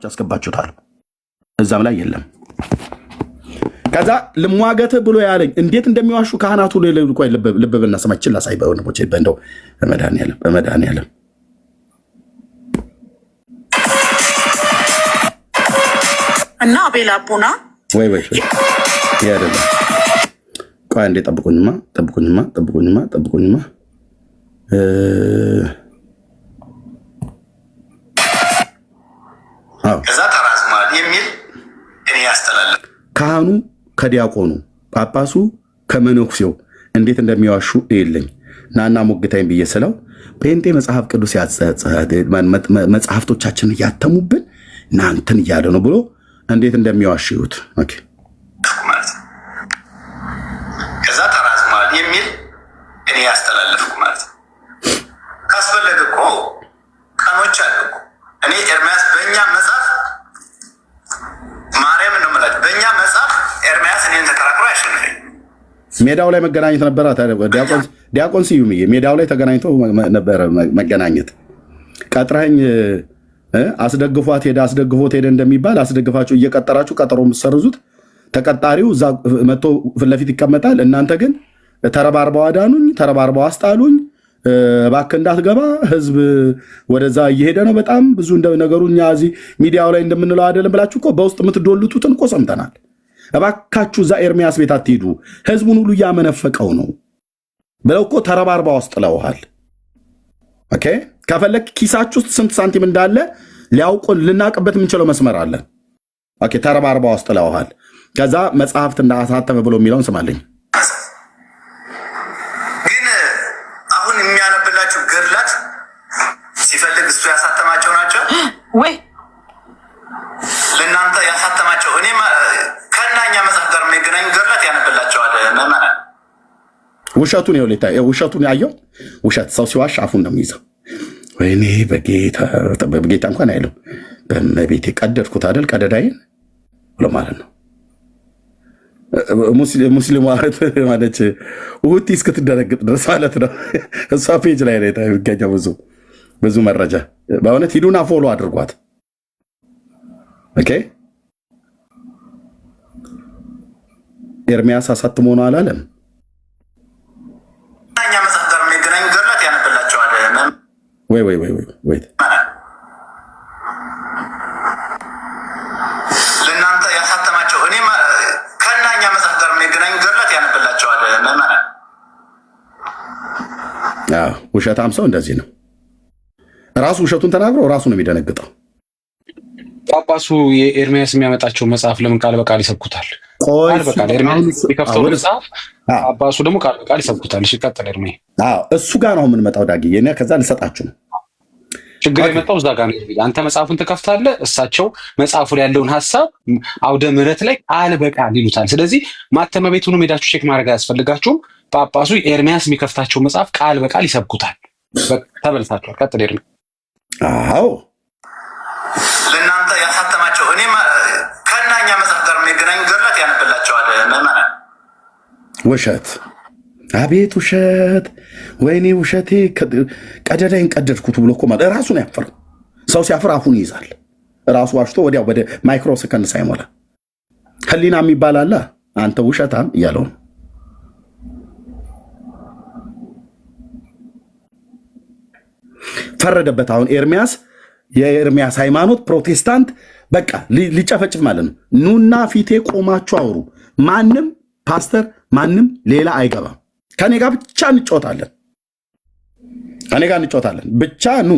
አስገባችሁታል እዛም ላይ የለም። ከዛ ልሟገት ብሎ ያለኝ እንዴት እንደሚዋሹ ካህናቱ ልብ ብልና ስማችን ላሳይ በወንድሞቼ በእንደው በመድኃኒዓለም እና አቤል አቡና ወይ ያደለ ቆይ እንዴ ጠብቁኝማ ከዛ ተራዝሟል የሚል እኔ ያስተላልፍ ካህኑ ከዲያቆኑ ጳጳሱ ከመነኩሴው እንዴት እንደሚዋሹ ይልኝ ናና ሞግታኝ ብዬ ስለው ጴንጤ መጽሐፍ ቅዱስ መጽሐፍቶቻችን እያተሙብን እናንተን እያለ ነው ብሎ እንዴት እንደሚዋሽዩት ኦኬ ማለት ከዛ ተራዝሟል የሚል እኔ ያስተላልፍኩ ማለት ካስፈለገ እኮ ቀኖች አሉ እኮ እኔ ኤርሚያስ በእኛ መጽሐፍ ማርያም ነው ማለት በእኛ መጽሐፍ ኤርሚያስ እኔን ተከራክሮ ያሸንፈኝ። ሜዳው ላይ መገናኘት ነበር። ዲያቆን ስዩምዬ ሜዳው ላይ ተገናኝተው ነበር መገናኘት። ቀጥረኸኝ አስደግፎት ሄደ እንደሚባል አስደግፋችሁ እየቀጠራችሁ ቀጠሮ የምትሰርዙት ተቀጣሪው እዛ መጥቶ ፊት ለፊት ይቀመጣል። እናንተ ግን ተረባርበው አዳኑኝ፣ ተረባርበው አስጣሉኝ፣ እባክህ እንዳትገባ ህዝብ ወደዛ እየሄደ ነው በጣም ብዙ ነገሩ እኛ እዚህ ሚዲያው ላይ እንደምንለው አይደለም ብላችሁ እኮ በውስጥ የምትዶልቱትን እኮ ሰምተናል። እባካችሁ እዛ ኤርሚያስ ቤት አትሄዱ ህዝቡን ሁሉ እያመነፈቀው ነው ብለው እኮ ተረባርበው አስጥለውሃል። ኦኬ ከፈለክ ኪሳችሁ ውስጥ ስንት ሳንቲም እንዳለ ሊያውቁን ልናቅበት የምንችለው መስመር አለ። ኦኬ ተረባርበው አስጥለውሃል። ከዛ መጽሐፍት እንዳሳተመ ብሎ የሚለውን ስማለኝ። ግን አሁን የሚያነብላችሁ ገድላት ሲፈልግ እሱ ያሳተማቸው ናቸው ወይ ለእናንተ ያሳተማቸው? እኔ ከእናኛ መጽሐፍ ጋር የሚገናኙ ገድላት ያነብላቸዋል መመናል። ውሸቱን ውሸቱን ያየው ውሸት ሰው ሲዋሽ አፉን ነው የሚይዘው። ወይኔ በጌታ እንኳን አይለው በመቤቴ ቀደድኩት አይደል ቀደዳይን ብሎ ማለት ነው። ሙስሊም ማለች ውህቲ እስክትደነግጥ ድረስ ማለት ነው። እሷ ፔጅ ላይ ነው የሚገኘው ብዙ መረጃ። በእውነት ሂዱና ፎሎ አድርጓት። ኦኬ ኤርሚያስ አሳትሞ ነው አላለም። እኛ መጽሐፍ ጋር የሚገናኙ ገድላት ያነብላቸዋል። ወይ ለእናንተ ያሳተማቸው እኔ ከእናኛ መጽሐፍ ጋር የሚገናኙ ገድላት ያነብላቸዋል። መመናል ውሸታም ሰው እንደዚህ ነው። ራሱ ውሸቱን ተናግሮ ራሱ ነው የሚደነግጠው። ጳጳሱ የኤርሚያስ የሚያመጣቸው መጽሐፍ ለምን ቃል በቃል ይሰብኩታል? ቃል በቃል ኤርሚያስ የሚከፍተው መጽሐፍ ጳጳሱ ደግሞ ቃል በቃል ይሰብኩታል። እሺ ቀጥል ኤርሚ። እሱ ጋር ነው የምንመጣው ዳግዬ። እኔ ከዛ ልሰጣችሁ ነው ችግር የመጣው እዛ ጋር ነው። አንተ መጽሐፉን ትከፍታለህ፣ እሳቸው መጽሐፉ ላይ ያለውን ሀሳብ አውደ ምሕረት ላይ ቃል በቃል ይሉታል። ስለዚህ ማተሚያ ቤቱንም ሄዳችሁ ቼክ ማድረግ አያስፈልጋችሁም። ጳጳሱ ኤርሚያስ የሚከፍታቸው መጽሐፍ ቃል በቃል ይሰብኩታል። ተበልታችኋል። ቀጥል ኤርሚ። አዎ ለእናንተ ያሳተማቸው እኔ ከእናኛ መጽሐፍ ጋር የሚገናኙ ገድላት ያነብላቸዋል። መመናል ውሸት፣ አቤት ውሸት፣ ወይኔ ውሸቴ ቀደዳይን ቀደድኩት ብሎ እኮ ማለት ራሱን ያፈረው ሰው ሲያፍር አፉን ይይዛል። ራሱ ዋሽቶ ወዲያው ወደ ማይክሮ ሰከንድ ሳይሞላ ህሊና የሚባል አለ። አንተ ውሸታም እያለው ነው። ፈረደበት። አሁን ኤርሚያስ የኤርሚያስ ሃይማኖት ፕሮቴስታንት በቃ ሊጨፈጭፍ ማለት ነው። ኑና ፊቴ ቆማችሁ አውሩ። ማንም ፓስተር ማንም ሌላ አይገባም። ከኔ ጋር ብቻ እንጮታለን። ብቻ ኑ።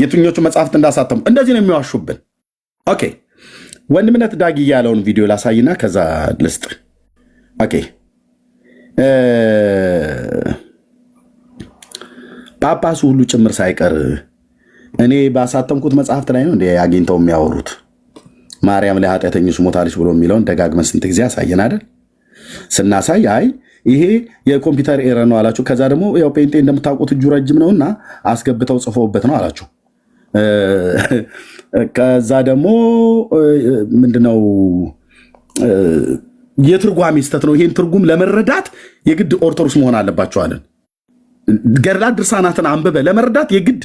የትኞቹ መጽሐፍት እንዳሳተሙ እንደዚህ ነው የሚዋሹብን። ኦኬ ወንድምነት ዳጊ ያለውን ቪዲዮ ላሳይና ከዛ ልስጥ። ኦኬ ጳጳሱ ሁሉ ጭምር ሳይቀር እኔ ባሳተምኩት መጽሐፍት ላይ ነው እንደ አግኝተው የሚያወሩት። ማርያም ለኃጢአተኞች ሞታለች ብሎ የሚለውን ደጋግመን ስንት ጊዜ አሳየን አይደል? ስናሳይ አይ ይሄ የኮምፒውተር ኤረር ነው አላችሁ። ከዛ ደግሞ ያው ጴንጤ እንደምታውቁት እጁ ረጅም ነውና አስገብተው ጽፈውበት ነው አላችሁ። ከዛ ደግሞ ምንድነው የትርጓሜ ስህተት ነው። ይሄን ትርጉም ለመረዳት የግድ ኦርቶዶክስ መሆን አለባቸው አለን። ገድላት ድርሳናትን አንብበ ለመረዳት የግድ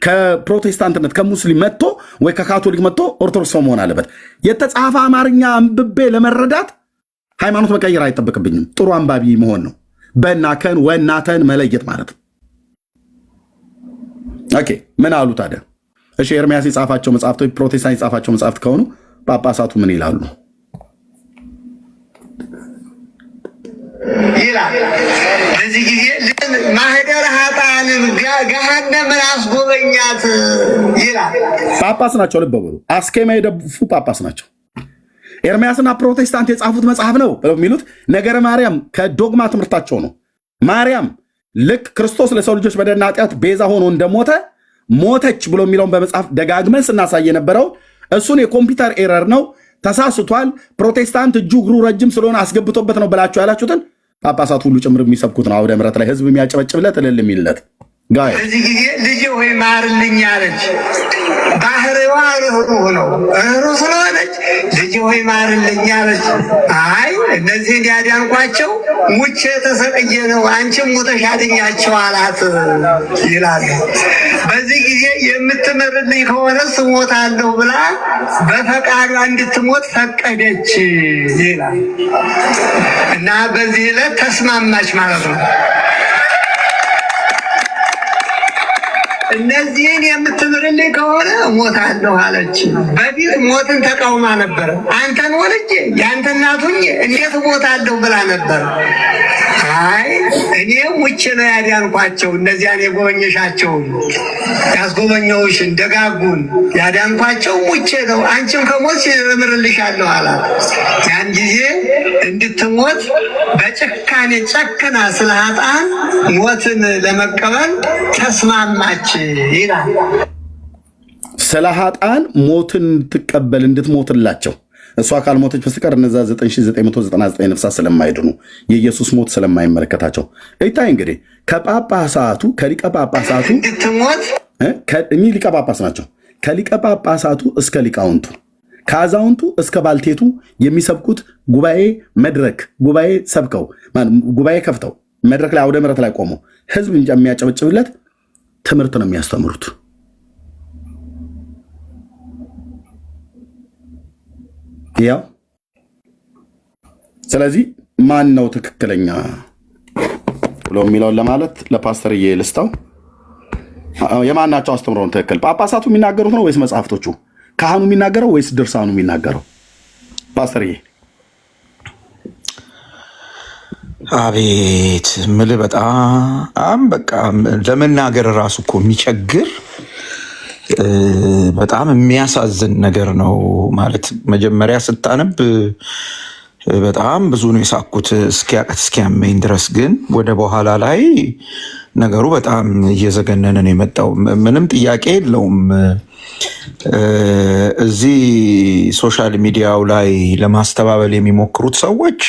ከፕሮቴስታንትነት ከሙስሊም መጥቶ ወይ ከካቶሊክ መጥቶ ኦርቶዶክስ ሰው መሆን አለበት። የተጻፈ አማርኛ አንብቤ ለመረዳት ሃይማኖት መቀየር አይጠበቅብኝም። ጥሩ አንባቢ መሆን ነው። በእናከን ወናተን መለየት ማለት ነው። ኦኬ ምን አሉ ታዲያ? እሺ ኤርሚያስ የጻፋቸው መጽሐፍቶች ፕሮቴስታንት የጻፋቸው መጽሐፍት ከሆኑ ጳጳሳቱ ምን ይላሉ? ይላል በዚህ ጊዜ ማህደር ኃጥአንን ገሃነምን አስጎበኛት ይላል። ጳጳስ ናቸው። ልብ በሉ አስኬማ የደፉ ጳጳስ ናቸው። ኤርሚያስና ፕሮቴስታንት የጻፉት መጽሐፍ ነው ብለው የሚሉት ነገረ ማርያም ከዶግማ ትምህርታቸው ነው። ማርያም ልክ ክርስቶስ ለሰው ልጆች በደልና ኃጢአት ቤዛ ሆኖ እንደሞተ ሞተች ብሎ የሚለውን በመጽሐፍ ደጋግመን ስናሳይ የነበረው እሱን የኮምፒውተር ኤረር ነው፣ ተሳስቷል። ፕሮቴስታንት እጁ እግሩ ረጅም ስለሆነ አስገብቶበት ነው ብላችሁ ያላችሁትን ጳጳሳት ሁሉ ጭምር የሚሰብኩት ነው። አውደ ምሕረት ላይ ህዝብ የሚያጨበጭብለት እልል የሚልለት ጋር በዚህ ጊዜ ልጅ ሆይ ማርልኝ አለች። ባህሪዋ ርኅሩህ ነው። ርኅሩህ ስለሆነች ልጅ ሆይ ማርልኝ አለች። አይ እነዚህን ያዳንኳቸው ሙቼ ተሰቅዬ ነው፣ አንቺም ሙተሽ አድኛቸው አላት ይላል። በዚህ ጊዜ የምትምርልኝ ከሆነ እሞታለሁ ብላ በፈቃዷ እንድትሞት ፈቀደች ይላል እና በዚህ ዕለት ተስማማች ማለት ነው። እነዚህን የምትምርልኝ ከሆነ እሞታለሁ አለች። በፊት ሞትን ተቃውማ ነበር። አንተን ወልጄ ያንተ እናት ሁኜ እንዴት እሞታለሁ ብላ ነበር። አይ እኔ ሙቼ ነው ያዳንኳቸው። እነዚያን የጎበኘሻቸውን ያስጎበኘውሽን ደጋጉን ያዳንኳቸው ሙቼ ነው፣ አንቺም ከሞት እምርልሻለሁ አላት። ያን ጊዜ እንድትሞት በጭካኔ ጨክና ስለ ኃጥአን ሞትን ለመቀበል ተስማማች ይላል። ስለ ኃጥአን ሞትን እንድትቀበል እንድትሞትላቸው እሷ ካልሞተች በስተቀር እነዛ 9999 ነፍሳት ስለማይድኑ የኢየሱስ ሞት ስለማይመለከታቸው ይታይ። እንግዲህ ከጳጳሳቱ ከሊቀ ጳጳሳቱ እንድትሞት እኚህ ሊቀ ጳጳስ ናቸው። ከሊቀ ጳጳሳቱ እስከ ሊቃውንቱ ከአዛውንቱ እስከ ባልቴቱ የሚሰብኩት ጉባኤ መድረክ ጉባኤ ሰብከው ጉባኤ ከፍተው መድረክ ላይ አውደ ምሕረት ላይ ቆመው ህዝብ የሚያጨበጭብለት ትምህርት ነው የሚያስተምሩት። ያው ስለዚህ ማን ነው ትክክለኛ ብሎ የሚለውን ለማለት ለፓስተርዬ ልስታው። የማናቸው አስተምሮ ነው ትክክል? ጳጳሳቱ የሚናገሩት ነው ወይስ መጽሐፍቶቹ? ካህኑ የሚናገረው ወይስ ድርሳኑ የሚናገረው? ፓስተርዬ አቤት ምል በጣም በቃ ለመናገር ራሱ እኮ የሚቸግር በጣም የሚያሳዝን ነገር ነው። ማለት መጀመሪያ ስታነብ በጣም ብዙ ነው የሳኩት እስኪያመኝ ድረስ፣ ግን ወደ በኋላ ላይ ነገሩ በጣም እየዘገነነን የመጣው ምንም ጥያቄ የለውም። እዚህ ሶሻል ሚዲያው ላይ ለማስተባበል የሚሞክሩት ሰዎች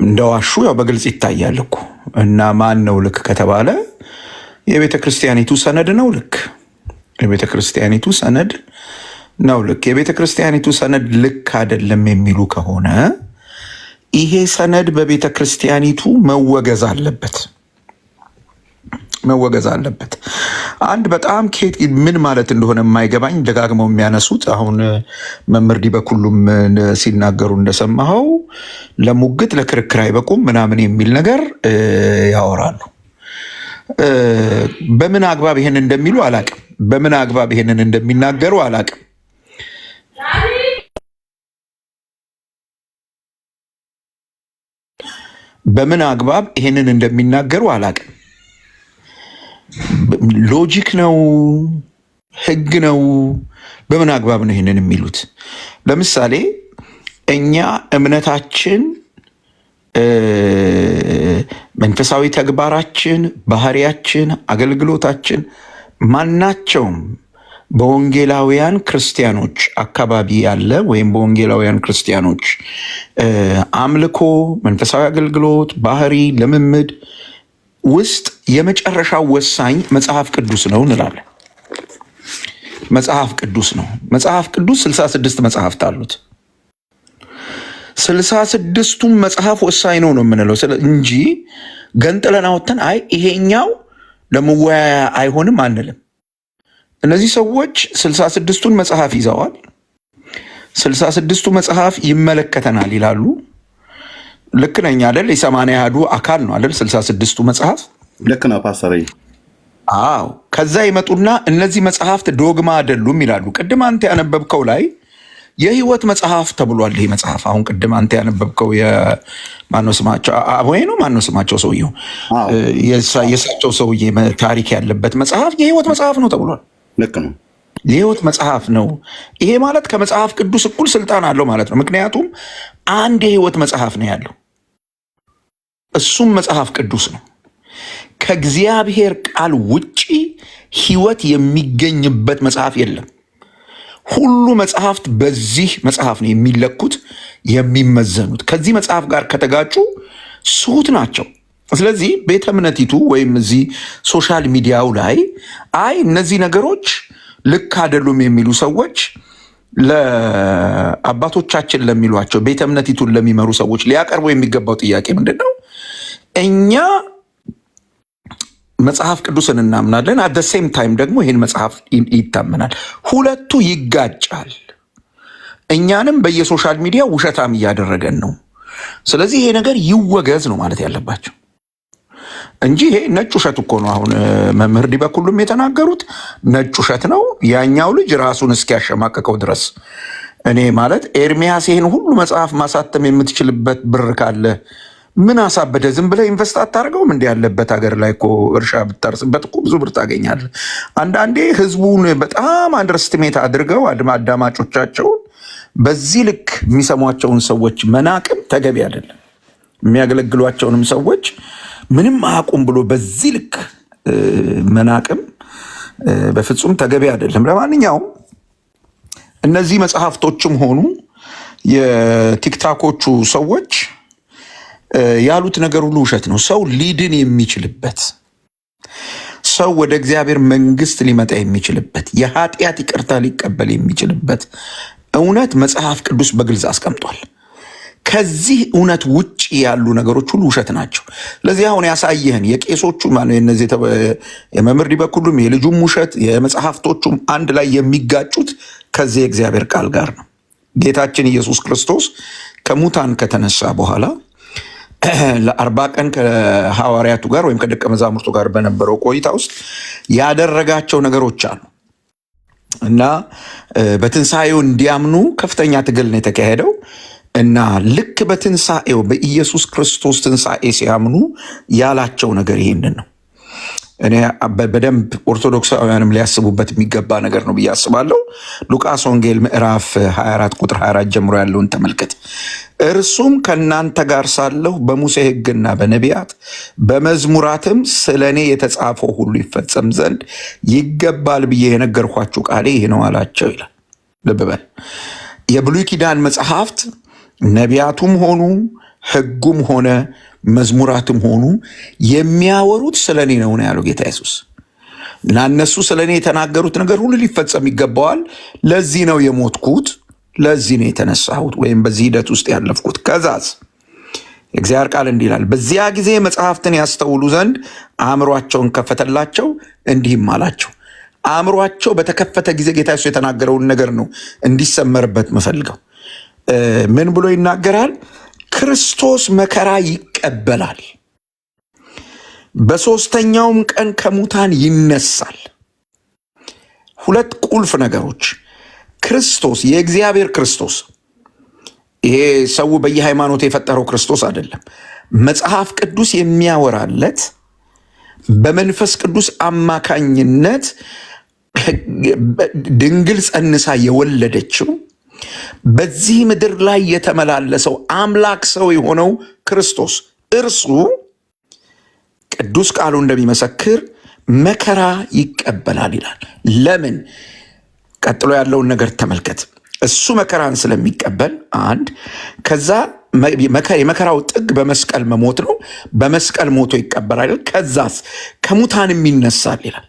እንደዋሹ ያው በግልጽ ይታያል እኮ። እና ማን ነው ልክ ከተባለ የቤተ ክርስቲያኒቱ ሰነድ ነው ልክ። የቤተ ክርስቲያኒቱ ሰነድ ነው ልክ። የቤተ ክርስቲያኒቱ ሰነድ ልክ አይደለም የሚሉ ከሆነ ይሄ ሰነድ በቤተ ክርስቲያኒቱ መወገዝ አለበት፣ መወገዝ አለበት። አንድ በጣም ምን ማለት እንደሆነ የማይገባኝ ደጋግመው የሚያነሱት አሁን መምህር ዲበኩሉም ሲናገሩ እንደሰማኸው ለሙግት ለክርክር አይበቁም ምናምን የሚል ነገር ያወራሉ። በምን አግባብ ይሄን እንደሚሉ አላቅም። በምን አግባብ ይሄንን እንደሚናገሩ አላቅም። በምን አግባብ ይሄንን እንደሚናገሩ አላቅም። ሎጂክ ነው? ህግ ነው? በምን አግባብ ነው ይሄንን የሚሉት? ለምሳሌ እኛ እምነታችን፣ መንፈሳዊ ተግባራችን፣ ባህሪያችን፣ አገልግሎታችን ማናቸውም በወንጌላውያን ክርስቲያኖች አካባቢ ያለ ወይም በወንጌላውያን ክርስቲያኖች አምልኮ፣ መንፈሳዊ አገልግሎት፣ ባህሪ፣ ልምምድ ውስጥ የመጨረሻው ወሳኝ መጽሐፍ ቅዱስ ነው እንላለን። መጽሐፍ ቅዱስ ነው። መጽሐፍ ቅዱስ 66 መጽሐፍት አሉት። 66ቱም መጽሐፍ ወሳኝ ነው የምንለው እንጂ ገንጥለን አወጥተን አይ ይሄኛው ለመወያያ አይሆንም አንልም። እነዚህ ሰዎች 66ቱን መጽሐፍ ይዘዋል። 66ቱ መጽሐፍ ይመለከተናል ይላሉ። ልክ ነኝ አይደል? የ80 አሐዱ አካል ነው አይደል? 66ቱ መጽሐፍ ልክ ነው ፓስተር። አዎ። ከዛ ይመጡና እነዚህ መጽሐፍት ዶግማ አይደሉም ይላሉ። ቅድም አንተ ያነበብከው ላይ የህይወት መጽሐፍ ተብሏል። ይሄ መጽሐፍ አሁን ቅድም አንተ ያነበብከው የማነው ስማቸው አቦዬ ነው ማነው ስማቸው ሰውየው የሳቸው ሰውዬ ታሪክ ያለበት መጽሐፍ የህይወት መጽሐፍ ነው ተብሏል። ልክ ነው። የህይወት መጽሐፍ ነው። ይሄ ማለት ከመጽሐፍ ቅዱስ እኩል ስልጣን አለው ማለት ነው። ምክንያቱም አንድ የህይወት መጽሐፍ ነው ያለው፣ እሱም መጽሐፍ ቅዱስ ነው። ከእግዚአብሔር ቃል ውጪ ህይወት የሚገኝበት መጽሐፍ የለም። ሁሉ መጽሐፍት በዚህ መጽሐፍ ነው የሚለኩት የሚመዘኑት። ከዚህ መጽሐፍ ጋር ከተጋጩ ስሁት ናቸው። ስለዚህ ቤተ እምነቲቱ ወይም እዚህ ሶሻል ሚዲያው ላይ አይ እነዚህ ነገሮች ልክ አይደሉም የሚሉ ሰዎች ለአባቶቻችን ለሚሏቸው ቤተ እምነቲቱን ለሚመሩ ሰዎች ሊያቀርቡ የሚገባው ጥያቄ ምንድን ነው? እኛ መጽሐፍ ቅዱስን እናምናለን፣ አት ዘ ሴም ታይም ደግሞ ይህን መጽሐፍ ይታመናል። ሁለቱ ይጋጫል። እኛንም በየሶሻል ሚዲያ ውሸታም እያደረገን ነው። ስለዚህ ይሄ ነገር ይወገዝ ነው ማለት ያለባቸው እንጂ ይሄ ነጭ ውሸት እኮ ነው። አሁን መምህር ዲበኩሉም የተናገሩት ነጭ ውሸት ነው። ያኛው ልጅ ራሱን እስኪያሸማቀቀው ድረስ እኔ ማለት ኤርሚያስ ይህን ሁሉ መጽሐፍ ማሳተም የምትችልበት ብር ካለ ምን አሳበደ? ዝም ብለህ ኢንቨስት አታደርገውም? እንዲህ ያለበት ሀገር ላይ እኮ እርሻ ብታርስበት እኮ ብዙ ብር ታገኛለህ። አንዳንዴ ህዝቡን በጣም አንደርስትሜት አድርገው አድማጮቻቸውን በዚህ ልክ የሚሰሟቸውን ሰዎች መናቅም ተገቢ አይደለም። የሚያገለግሏቸውንም ሰዎች ምንም አያውቁም ብሎ በዚህ ልክ መናቅም በፍጹም ተገቢ አይደለም። ለማንኛውም እነዚህ መጽሐፍቶችም ሆኑ የቲክታኮቹ ሰዎች ያሉት ነገር ሁሉ ውሸት ነው። ሰው ሊድን የሚችልበት፣ ሰው ወደ እግዚአብሔር መንግስት ሊመጣ የሚችልበት፣ የኃጢአት ይቅርታ ሊቀበል የሚችልበት እውነት መጽሐፍ ቅዱስ በግልጽ አስቀምጧል። ከዚህ እውነት ውጭ ያሉ ነገሮች ሁሉ ውሸት ናቸው። ስለዚህ አሁን ያሳየህን የቄሶቹ እነዚህ የመምህር ዲበኩሉም የልጁም ውሸት የመጽሐፍቶቹም አንድ ላይ የሚጋጩት ከዚህ የእግዚአብሔር ቃል ጋር ነው። ጌታችን ኢየሱስ ክርስቶስ ከሙታን ከተነሳ በኋላ ለ40 ቀን ከሐዋርያቱ ጋር ወይም ከደቀ መዛሙርቱ ጋር በነበረው ቆይታ ውስጥ ያደረጋቸው ነገሮች አሉ እና በትንሣኤው እንዲያምኑ ከፍተኛ ትግል ነው የተካሄደው እና ልክ በትንሣኤው በኢየሱስ ክርስቶስ ትንሣኤ ሲያምኑ ያላቸው ነገር ይህንን ነው። እኔ በደንብ ኦርቶዶክሳውያንም ሊያስቡበት የሚገባ ነገር ነው ብዬ አስባለሁ። ሉቃስ ወንጌል ምዕራፍ 24 ቁጥር 24 ጀምሮ ያለውን ተመልከት። እርሱም ከእናንተ ጋር ሳለሁ በሙሴ ሕግና በነቢያት በመዝሙራትም ስለ እኔ የተጻፈው ሁሉ ይፈጸም ዘንድ ይገባል ብዬ የነገርኳችሁ ቃሌ ይህ ነው አላቸው ይላል። ልብ በል። የብሉይ ኪዳን መጽሐፍት ነቢያቱም ሆኑ ሕጉም ሆነ መዝሙራትም ሆኑ የሚያወሩት ስለ እኔ ነው ያለው ጌታ ኢየሱስ። እና እነሱ ስለ እኔ የተናገሩት ነገር ሁሉ ሊፈጸም ይገባዋል። ለዚህ ነው የሞትኩት፣ ለዚህ ነው የተነሳሁት ወይም በዚህ ሂደት ውስጥ ያለፍኩት። ከዛስ የእግዚአብሔር ቃል እንዲህ ይላል፣ በዚያ ጊዜ መጽሐፍትን ያስተውሉ ዘንድ አእምሯቸውን ከፈተላቸው፣ እንዲህም አላቸው። አእምሯቸው በተከፈተ ጊዜ ጌታ ኢየሱስ የተናገረውን ነገር ነው እንዲሰመርበት መፈልገው። ምን ብሎ ይናገራል? ክርስቶስ መከራ ይቀበላል፣ በሦስተኛውም ቀን ከሙታን ይነሳል። ሁለት ቁልፍ ነገሮች። ክርስቶስ የእግዚአብሔር ክርስቶስ፣ ይሄ ሰው በየሃይማኖት የፈጠረው ክርስቶስ አይደለም። መጽሐፍ ቅዱስ የሚያወራለት በመንፈስ ቅዱስ አማካኝነት ድንግል ጸንሳ የወለደችው በዚህ ምድር ላይ የተመላለሰው አምላክ ሰው የሆነው ክርስቶስ እርሱ ቅዱስ ቃሉ እንደሚመሰክር መከራ ይቀበላል ይላል። ለምን? ቀጥሎ ያለውን ነገር ተመልከት። እሱ መከራን ስለሚቀበል አንድ፣ ከዛ የመከራው ጥግ በመስቀል መሞት ነው። በመስቀል ሞቶ ይቀበላል። ከዛስ ከሙታንም ይነሳል ይላል።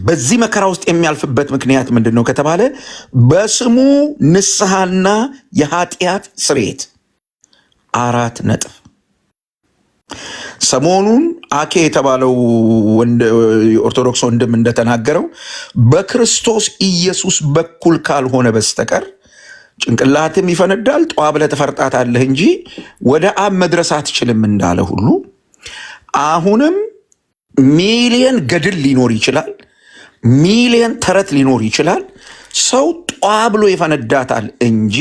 በዚህ መከራ ውስጥ የሚያልፍበት ምክንያት ምንድን ነው ከተባለ በስሙ ንስሐና የኃጢአት ስርየት። 4 ነጥብ። ሰሞኑን አኬ የተባለው ኦርቶዶክስ ወንድም እንደተናገረው በክርስቶስ ኢየሱስ በኩል ካልሆነ በስተቀር ጭንቅላትም ይፈነዳል፣ ጠዋ ብለህ ትፈርጣታለህ እንጂ ወደ አብ መድረስ አትችልም እንዳለ ሁሉ አሁንም ሚሊየን ገድል ሊኖር ይችላል፣ ሚሊየን ተረት ሊኖር ይችላል። ሰው ጠዋ ብሎ ይፈነዳታል እንጂ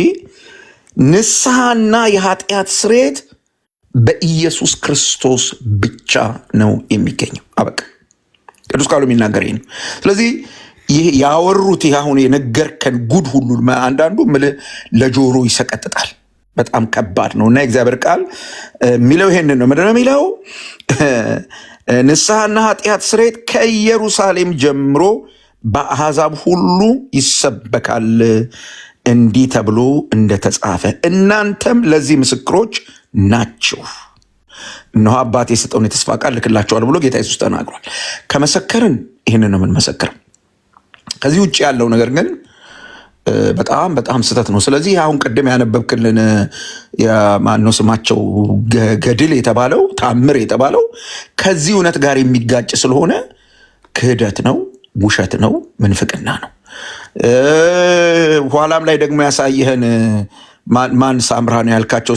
ንስሐና የኃጢአት ስርየት በኢየሱስ ክርስቶስ ብቻ ነው የሚገኘው። አበቃ። ቅዱስ ቃሉ የሚናገር ይህ ነው። ስለዚህ ይህ ያወሩት ይህ አሁን የነገርከን ጉድ ሁሉ አንዳንዱ ለጆሮ ይሰቀጥጣል። በጣም ከባድ ነው እና የእግዚአብሔር ቃል የሚለው ይሄንን ነው። ምንድን ነው የሚለው? ንስሐና ኃጢአት ስርየት ከኢየሩሳሌም ጀምሮ በአሕዛብ ሁሉ ይሰበካል እንዲህ ተብሎ እንደተጻፈ እናንተም ለዚህ ምስክሮች ናችሁ። እነሆ አባቴ የሰጠውን የተስፋ ቃል ልክላቸዋል ብሎ ጌታ ኢየሱስ ተናግሯል። ከመሰከርን ይህንን ነው የምንመሰክረው። ከዚህ ውጭ ያለው ነገር ግን በጣም በጣም ስህተት ነው። ስለዚህ አሁን ቅድም ያነበብክልን ማነው ስማቸው ገድል የተባለው ታምር የተባለው ከዚህ እውነት ጋር የሚጋጭ ስለሆነ ክህደት ነው፣ ውሸት ነው፣ ምንፍቅና ነው። ኋላም ላይ ደግሞ ያሳየህን ማን ሳምራ ነው ያልካቸው